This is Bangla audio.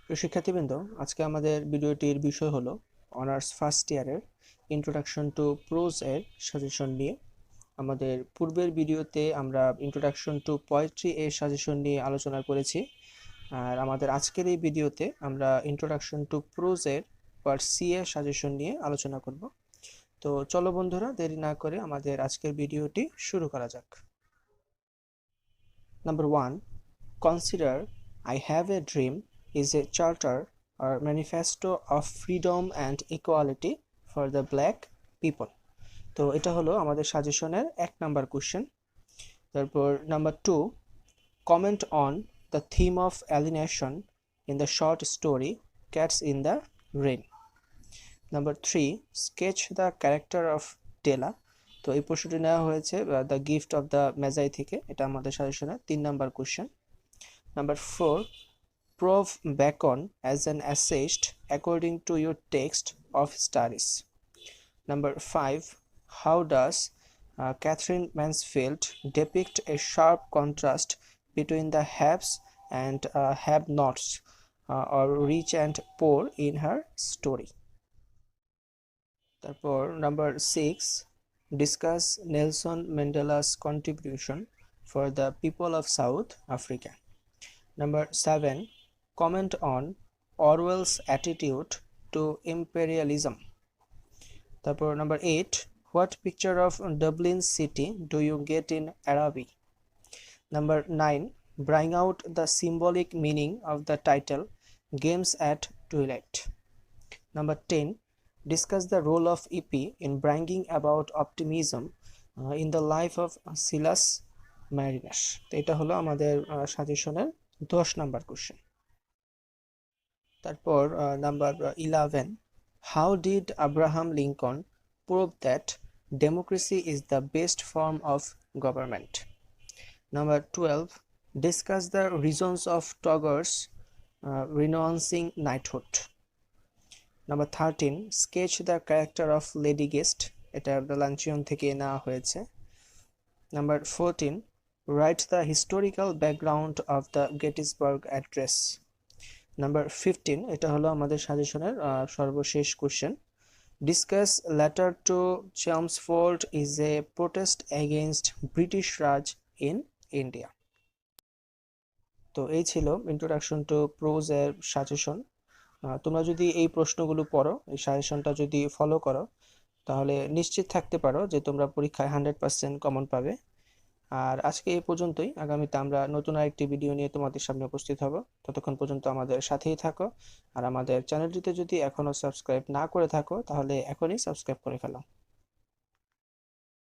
প্রিয় শিক্ষার্থীবৃন্দ, আজকে আমাদের ভিডিওটির বিষয় হলো অনার্স ফার্স্ট ইয়ারের ইন্ট্রোডাকশন টু প্রোজ এর সাজেশন নিয়ে। আমাদের পূর্বের ভিডিওতে আমরা ইন্ট্রোডাকশন টু পোয়েট্রি এর সাজেশন নিয়ে আলোচনা করেছি, আর আমাদের আজকের এই ভিডিওতে আমরা ইন্ট্রোডাকশন টু প্রোজ এর পার্ট সি এর সাজেশন নিয়ে আলোচনা করব। তো চলো বন্ধুরা, দেরি না করে আমাদের আজকের ভিডিওটি শুরু করা যাক। Number 1, consider I have a dream is a charter or manifesto of freedom and equality for the black people. তো এটা হলো আমাদের সাজেশনের 1 নাম্বার কোশ্চেন। তারপর number 2, comment on the theme of alienation in the short story Cats in the Rain. Number 3, sketch the character of Della. তো এই প্রশ্নটি নেওয়া হয়েছে দ্য গিফট অফ দ্য মেজাই থেকে, এটা আমাদের সাজেশনের 3 number question. Number 4, prove Bacon as an essayist according to your text of studies. Number 5, how does Catherine Mansfield depict a sharp contrast between the haves and have-nots or rich and poor in her story? তারপর number 6, discuss Nelson Mandela's contribution for the people of South Africa. Number 7, comment on Orwell's attitude to imperialism. তারপর number 8, what picture of Dublin city do you get in Arabic? Number 9, bring out the symbolic meaning of the title Games at Twilight. Number 10, discuss the role of Eppie in bringing about optimism in the life of Silas Mariner. তো এটা হলো আমাদের সাজেশনের 10 নাম্বার কোশ্চেন। তারপর number 11, how did Abraham Lincoln prove that democracy is the best form of government? Number 12, discuss the reasons of Tagor's renouncing knighthood. Number 13, sketch the character of Lady Guest, এটা দ্য লাঞ্চিয়ন থেকে নেওয়া হয়েছে। Number 14, write the historical background of the Gettysburg Address. Number 15, এটা হলো আমাদের সাজেশনের সর্বশেষ question, discuss letter to Chelmsford is a protest against British Raj in India. তো এই ছিল ইন্ট্রোডাকশন টু প্রোজ এর সাজেশন। তোমরা যদি এই প্রশ্নগুলো পড়ো, এই সাজেশনটা যদি ফলো করো, তাহলে নিশ্চিত থাকতে পারো যে তোমরা পরীক্ষায় 100% কমন পাবে। আর আজকে এই পর্যন্তই। আগামীতে আমরা নতুন আরেকটি ভিডিও নিয়ে তোমাদের সামনে উপস্থিত হব। ততক্ষণ পর্যন্ত আমাদের সাথেই থাকো, আর আমাদের চ্যানেলটিতে যদি এখনো সাবস্ক্রাইব না করে থাকো তাহলে এখনই সাবস্ক্রাইব করে ফেলো।